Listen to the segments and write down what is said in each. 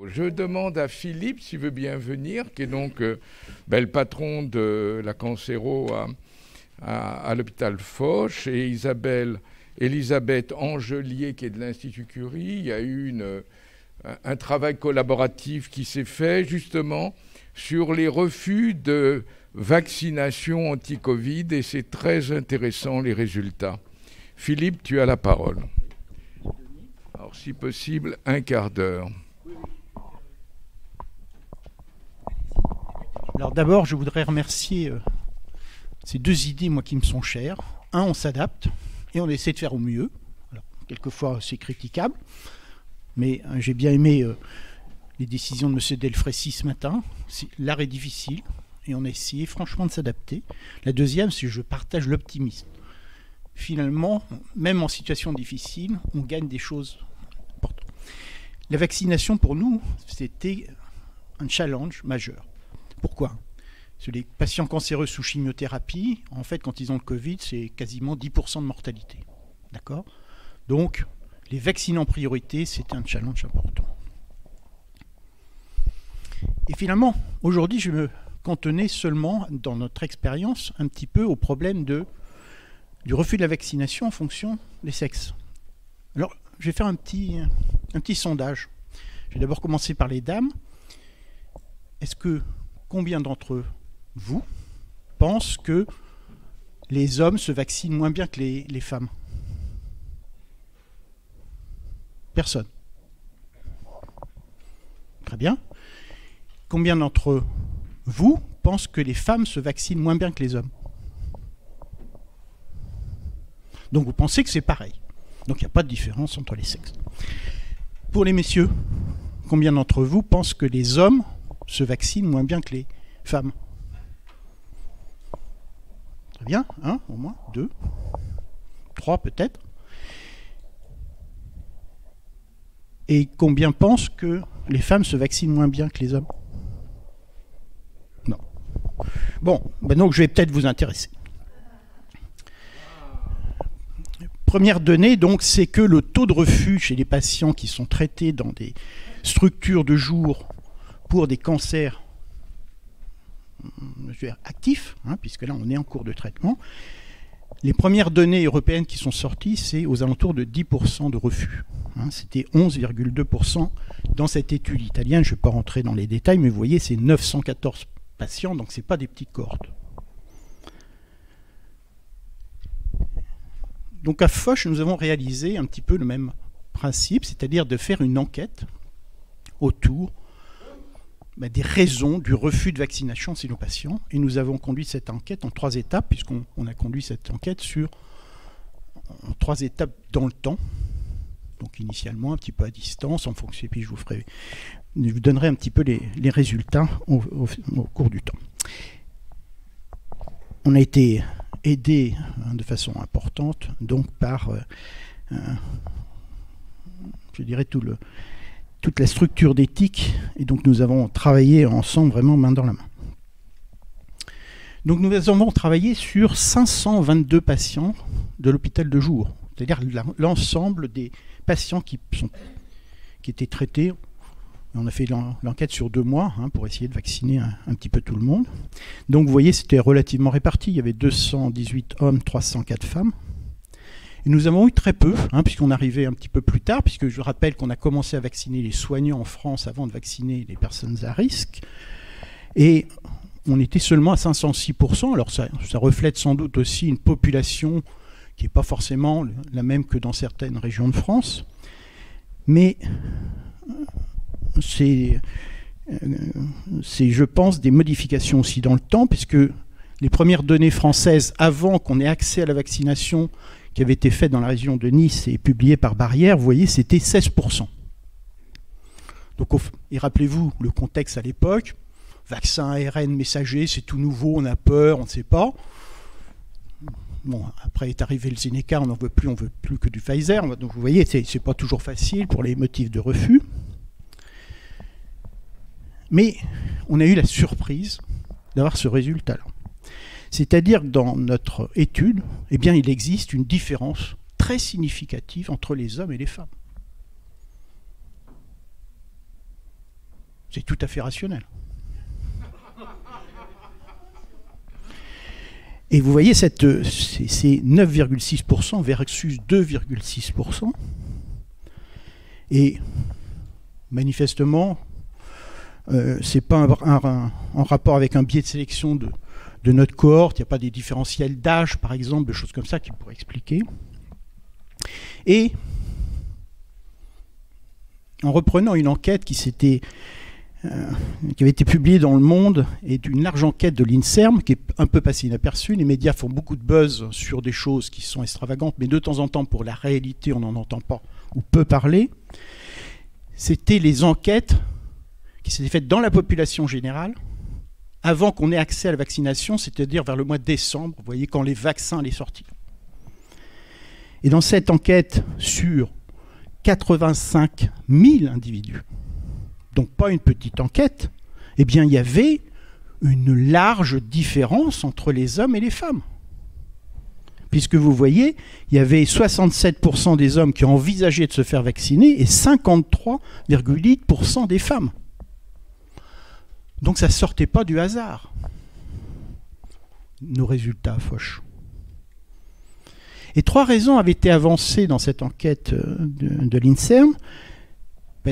Je demande à Philippe s'il veut bien venir, qui est donc le patron de la cancéro à l'hôpital Foch, et Elisabeth Angelier, qui est de l'Institut Curie. Il y a eu un travail collaboratif qui s'est fait justement sur les refus de vaccination anti-Covid, et c'est très intéressant les résultats. Philippe, tu as la parole. Alors, si possible, un quart d'heure. Alors d'abord, je voudrais remercier ces deux idées, moi, qui me sont chères. Un, on s'adapte et on essaie de faire au mieux. Alors, quelquefois, c'est critiquable, mais j'ai bien aimé les décisions de M. Delfrécy ce matin. L'art est difficile et on a essayé franchement de s'adapter. La deuxième, c'est que je partage l'optimisme. Finalement, même en situation difficile, on gagne des choses importantes. La vaccination, pour nous, c'était un challenge majeur. Pourquoi ? Parce que les patients cancéreux sous chimiothérapie, en fait, quand ils ont le Covid, c'est quasiment 10% de mortalité. D'accord ? Donc, les vacciner en priorité, c'était un challenge important. Et finalement, aujourd'hui, je me cantonnais seulement, dans notre expérience, un petit peu au problème du refus de la vaccination en fonction des sexes. Alors, je vais faire un petit sondage. Je vais d'abord commencer par les dames. Combien d'entre vous pensent que les hommes se vaccinent moins bien que les femmes? Personne. Très bien. Combien d'entre vous pensent que les femmes se vaccinent moins bien que les hommes? Donc vous pensez que c'est pareil. Donc il n'y a pas de différence entre les sexes. Pour les messieurs, combien d'entre vous pensent que les hommes se vaccinent moins bien que les femmes? Très bien, un, au moins, 2, 3 peut-être. Et combien pensent que les femmes se vaccinent moins bien que les hommes? Non. Bon, donc je vais peut-être vous intéresser. Première donnée, donc, c'est que le taux de refus chez les patients qui sont traités dans des structures de jour pour des cancers actifs, puisque là on est en cours de traitement, les premières données européennes qui sont sorties, c'est aux alentours de 10% de refus. C'était 11,2% dans cette étude italienne. Je ne vais pas rentrer dans les détails, mais vous voyez, c'est 914 patients, donc ce n'est pas des petites cohortes. Donc à Foch, nous avons réalisé un petit peu le même principe, c'est-à-dire de faire une enquête autour des raisons du refus de vaccination chez nos patients. Et nous avons conduit cette enquête en 3 étapes, puisqu'on a conduit cette enquête en 3 étapes dans le temps. Donc initialement, un petit peu à distance, en fonction, et puis je vous donnerai un petit peu les résultats au cours du temps. On a été aidé de façon importante donc par, je dirais, toute la structure d'éthique, et donc nous avons travaillé ensemble vraiment main dans la main. Donc nous avons travaillé sur 522 patients de l'hôpital de jour, c'est-à-dire l'ensemble des patients qui étaient traités. On a fait l'enquête sur 2 mois pour essayer de vacciner un petit peu tout le monde. Donc vous voyez, c'était relativement réparti. Il y avait 218 hommes, 304 femmes. Et nous avons eu très peu, puisqu'on arrivait un petit peu plus tard, puisque je rappelle qu'on a commencé à vacciner les soignants en France avant de vacciner les personnes à risque. Et on était seulement à 506%. Alors ça reflète sans doute aussi une population qui n'est pas forcément la même que dans certaines régions de France. Mais c'est, je pense, des modifications aussi dans le temps, puisque les premières données françaises, avant qu'on ait accès à la vaccination, qui avait été faites dans la région de Nice et publiées par Barrière, vous voyez, c'était 16%. Donc, et rappelez-vous le contexte à l'époque, vaccin ARN messager, c'est tout nouveau, on a peur, on ne sait pas. Bon, après est arrivé le Zeneca, on n'en veut plus que du Pfizer. Donc vous voyez, c'est pas toujours facile pour les motifs de refus. Mais on a eu la surprise d'avoir ce résultat-là. C'est-à-dire que dans notre étude, eh bien, il existe une différence très significative entre les hommes et les femmes. C'est tout à fait rationnel. Et vous voyez, c'est 9,6% versus 2,6%. Et manifestement, ce n'est pas en rapport avec un biais de sélection de notre cohorte. Il n'y a pas des différentiels d'âge, par exemple, de choses comme ça qui pourraient expliquer. Et en reprenant une enquête qui avait été publiée dans Le Monde, et une large enquête de l'INSERM, qui est un peu passée inaperçue. Les médias font beaucoup de buzz sur des choses qui sont extravagantes, mais de temps en temps, pour la réalité, on n'en entend pas ou peu parler. C'était les enquêtes qui s'étaient faites dans la population générale, avant qu'on ait accès à la vaccination, c'est-à-dire vers le mois de décembre, vous voyez, quand les vaccins allaient sortir. Et dans cette enquête sur 85 000 individus, donc pas une petite enquête, eh bien il y avait une large différence entre les hommes et les femmes. Puisque vous voyez, il y avait 67% des hommes qui ont envisagé de se faire vacciner et 53,8% des femmes. Donc ça ne sortait pas du hasard, nos résultats à Foch. Et 3 raisons avaient été avancées dans cette enquête de l'INSERM.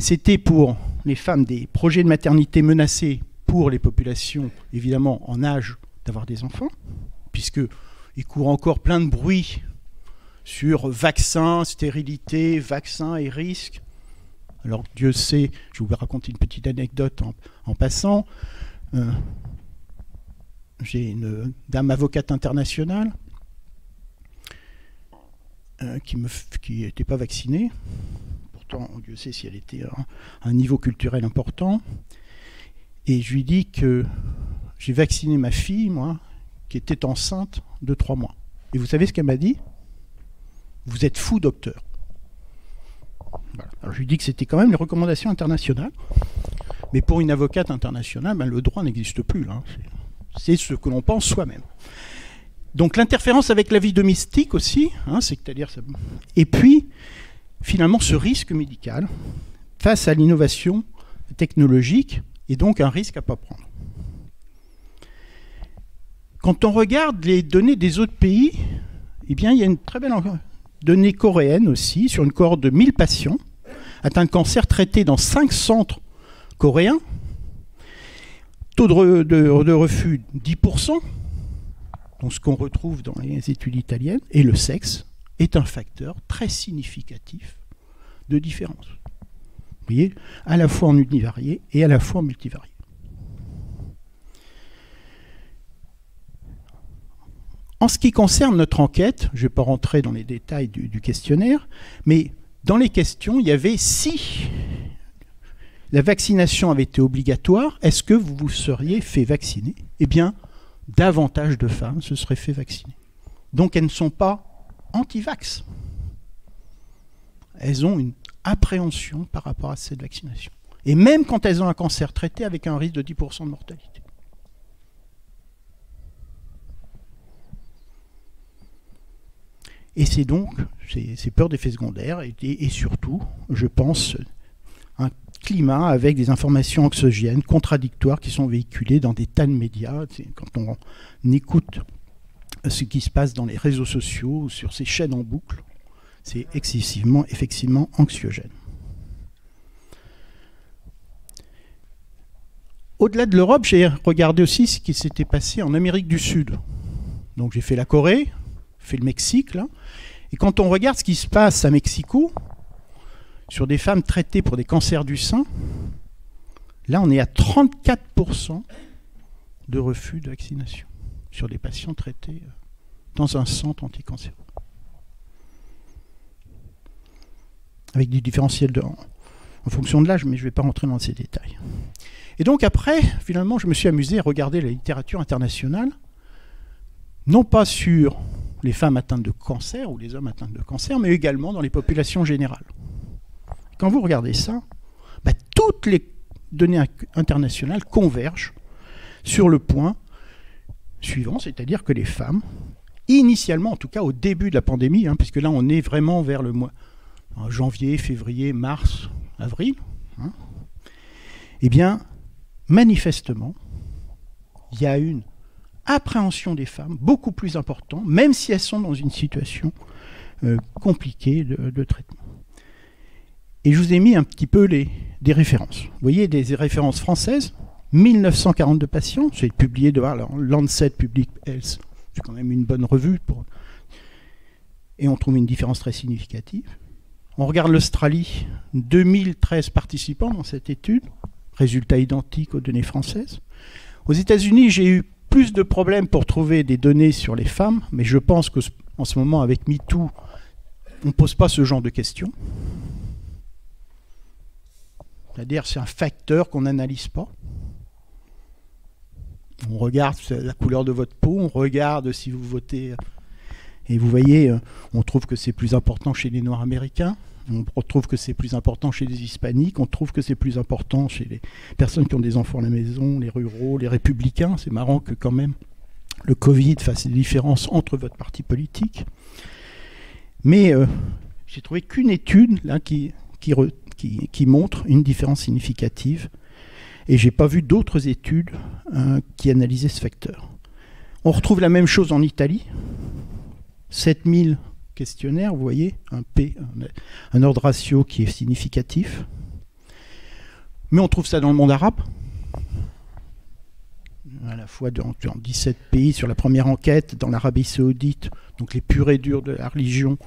C'était pour les femmes des projets de maternité menacés pour les populations, évidemment, en âge d'avoir des enfants, puisqu'il court encore plein de bruit sur vaccins, stérilité, vaccins et risques. Alors Dieu sait, je vais vous raconter une petite anecdote en passant. J'ai une dame avocate internationale qui n'était pas vaccinée. Pourtant, Dieu sait si elle était à un niveau culturel important. Et je lui dis que j'ai vacciné ma fille, moi, qui était enceinte de 3 mois. Et vous savez ce qu'elle m'a dit? Vous êtes fou, docteur. Voilà. Alors je lui dis que c'était quand même les recommandations internationales. Mais pour une avocate internationale, le droit n'existe plus. Là. C'est ce que l'on pense soi-même. Donc l'interférence avec la vie domestique aussi, c'est-à-dire ça. Et puis, finalement, ce risque médical face à l'innovation technologique est donc un risque à ne pas prendre. Quand on regarde les données des autres pays, eh bien, il y a une très belle donnée coréenne aussi, sur une cohorte de 1000 patients atteints de cancer traités dans 5 centres coréens. Taux de refus 10%, donc ce qu'on retrouve dans les études italiennes, et le sexe est un facteur très significatif de différence. Vous voyez, à la fois en univarié et à la fois en multivarié. En ce qui concerne notre enquête, je ne vais pas rentrer dans les détails du questionnaire, mais dans les questions, il y avait si la vaccination avait été obligatoire, est-ce que vous vous seriez fait vacciner? Eh bien, davantage de femmes se seraient fait vacciner. Donc elles ne sont pas anti-vax. Elles ont une appréhension par rapport à cette vaccination. Et même quand elles ont un cancer traité avec un risque de 10% de mortalité. Et c'est donc ces peurs d'effets secondaires et surtout, je pense, un climat avec des informations anxiogènes, contradictoires, qui sont véhiculées dans des tas de médias. Quand on écoute ce qui se passe dans les réseaux sociaux ou sur ces chaînes en boucle, c'est excessivement, effectivement, anxiogène. Au-delà de l'Europe, j'ai regardé aussi ce qui s'était passé en Amérique du Sud. Donc j'ai fait la Corée, fait le Mexique, là. Et quand on regarde ce qui se passe à Mexico, sur des femmes traitées pour des cancers du sein, là on est à 34% de refus de vaccination sur des patients traités dans un centre anticancéreux. Avec des différentiels en fonction de l'âge, mais je ne vais pas rentrer dans ces détails. Et donc après, finalement, je me suis amusé à regarder la littérature internationale, non pas sur les femmes atteintes de cancer ou les hommes atteints de cancer, mais également dans les populations générales. Quand vous regardez ça, toutes les données internationales convergent sur le point suivant, c'est-à-dire que les femmes, initialement, en tout cas au début de la pandémie, puisque là on est vraiment vers le mois janvier, février, mars, avril, Eh bien, manifestement, il y a une appréhension des femmes beaucoup plus importante, même si elles sont dans une situation compliquée de traitement. Et je vous ai mis un petit peu des références. Vous voyez, des références françaises, 1942 patients, c'est publié de Lancet Public Health, c'est quand même une bonne revue. Et on trouve une différence très significative. On regarde l'Australie, 2013 participants dans cette étude, résultats identiques aux données françaises. Aux États-Unis, j'ai eu plus de problèmes pour trouver des données sur les femmes, mais je pense qu'en ce moment, avec MeToo, on ne pose pas ce genre de questions. C'est-à-dire c'est un facteur qu'on n'analyse pas. On regarde la couleur de votre peau, on regarde si vous votez. Et vous voyez, on trouve que c'est plus important chez les Noirs américains, on trouve que c'est plus important chez les Hispaniques, on trouve que c'est plus important chez les personnes qui ont des enfants à la maison, les ruraux, les républicains. C'est marrant que quand même le Covid fasse des différences entre votre parti politique. Mais j'ai trouvé qu'une étude là, qui montre une différence significative. Et je n'ai pas vu d'autres études qui analysaient ce facteur. On retrouve la même chose en Italie. 7000 questionnaires, vous voyez, un ordre ratio qui est significatif. Mais on trouve ça dans le monde arabe, à la fois dans 17 pays sur la première enquête, dans l'Arabie Saoudite, donc les purs et durs de la religion,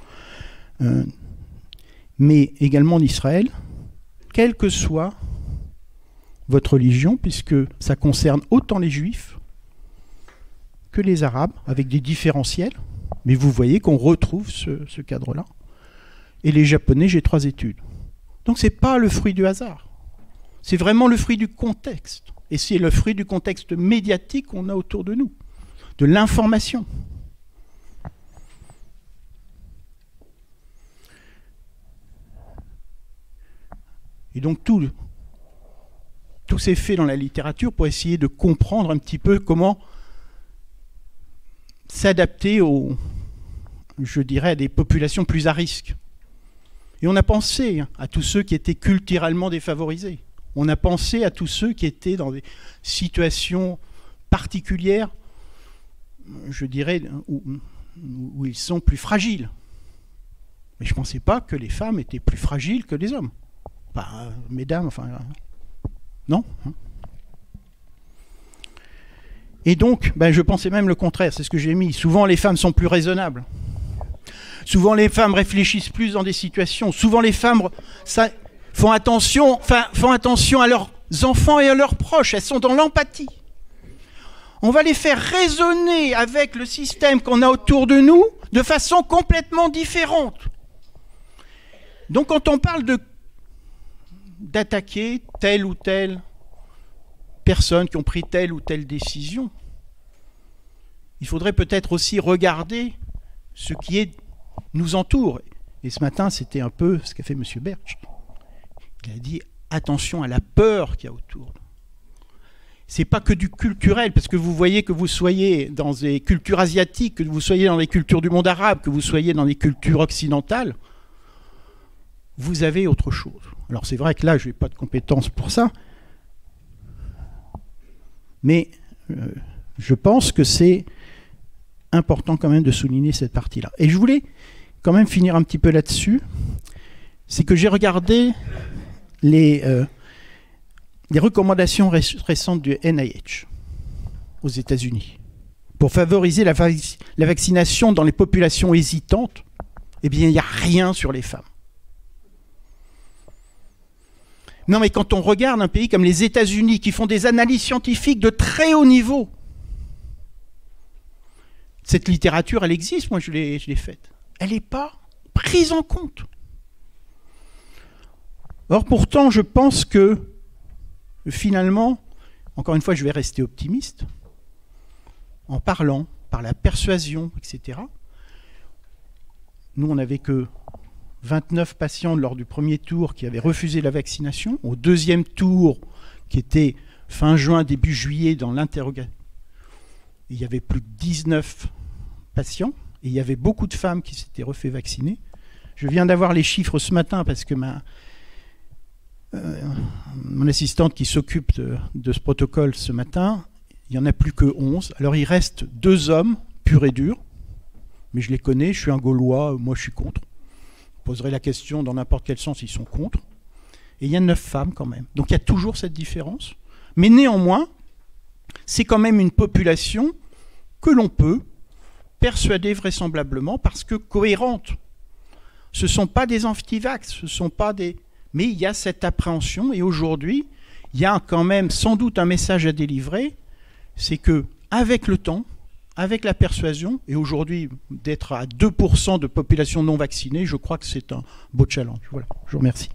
mais également en Israël, quelle que soit votre religion, puisque ça concerne autant les juifs que les arabes, avec des différentiels. Mais vous voyez qu'on retrouve ce cadre-là. Et les japonais, j'ai 3 études. Donc ce n'est pas le fruit du hasard. C'est vraiment le fruit du contexte. Et c'est le fruit du contexte médiatique qu'on a autour de nous, de l'information. Et donc tout s'est fait dans la littérature pour essayer de comprendre un petit peu comment s'adapter je dirais, à des populations plus à risque. Et on a pensé à tous ceux qui étaient culturellement défavorisés. On a pensé à tous ceux qui étaient dans des situations particulières, je dirais, où ils sont plus fragiles. Mais je ne pensais pas que les femmes étaient plus fragiles que les hommes. Bah, mesdames, enfin... Non. Et donc, je pensais même le contraire, c'est ce que j'ai mis. Souvent, les femmes sont plus raisonnables. Souvent, les femmes réfléchissent plus dans des situations. Souvent, les femmes font attention à leurs enfants et à leurs proches. Elles sont dans l'empathie. On va les faire raisonner avec le système qu'on a autour de nous de façon complètement différente. Donc, quand on parle d'attaquer telle ou telle personne qui ont pris telle ou telle décision, il faudrait peut-être aussi regarder ce qui nous entoure. Et ce matin, c'était un peu ce qu'a fait M. Bertsch. Il a dit attention à la peur qu'il y a autour. C'est pas que du culturel, parce que vous voyez que vous soyez dans des cultures asiatiques, que vous soyez dans les cultures du monde arabe, que vous soyez dans les cultures occidentales, vous avez autre chose. Alors c'est vrai que là, je n'ai pas de compétences pour ça, mais je pense que c'est important quand même de souligner cette partie-là. Et je voulais quand même finir un petit peu là-dessus, c'est que j'ai regardé les recommandations récentes du NIH aux États-Unis pour favoriser la vaccination dans les populations hésitantes. Eh bien, il n'y a rien sur les femmes. Non, mais quand on regarde un pays comme les États-Unis qui font des analyses scientifiques de très haut niveau, cette littérature, elle existe, moi je l'ai faite. Elle n'est pas prise en compte. Or, pourtant, je pense que, finalement, encore une fois, je vais rester optimiste, en parlant, par la persuasion, etc. Nous, on n'avait que 29 patients lors du premier tour qui avaient refusé la vaccination. Au deuxième tour, qui était fin juin, début juillet, dans l'interrogatoire, il y avait plus de 19 patients, et il y avait beaucoup de femmes qui s'étaient refait vacciner. Je viens d'avoir les chiffres ce matin parce que mon assistante qui s'occupe de ce protocole ce matin, il n'y en a plus que 11. Alors il reste 2 hommes purs et durs, mais je les connais, je suis un Gaulois, moi je suis contre. Je poserai la question dans n'importe quel sens, ils sont contre. Et il y a 9 femmes quand même. Donc il y a toujours cette différence. Mais néanmoins, c'est quand même une population que l'on peut persuader vraisemblablement, parce que cohérente. Ce ne sont pas des antivax, ce sont pas des... Mais il y a cette appréhension, et aujourd'hui, il y a quand même sans doute un message à délivrer, c'est que avec le temps, avec la persuasion, et aujourd'hui d'être à 2% de population non vaccinée, je crois que c'est un beau challenge. Voilà, je vous remercie.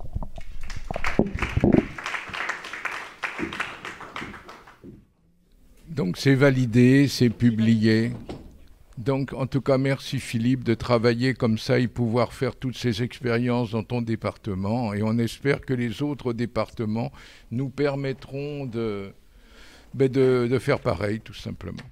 Donc c'est validé, c'est publié. Donc en tout cas, merci Philippe de travailler comme ça et pouvoir faire toutes ces expériences dans ton département. Et on espère que les autres départements nous permettront de faire pareil, tout simplement.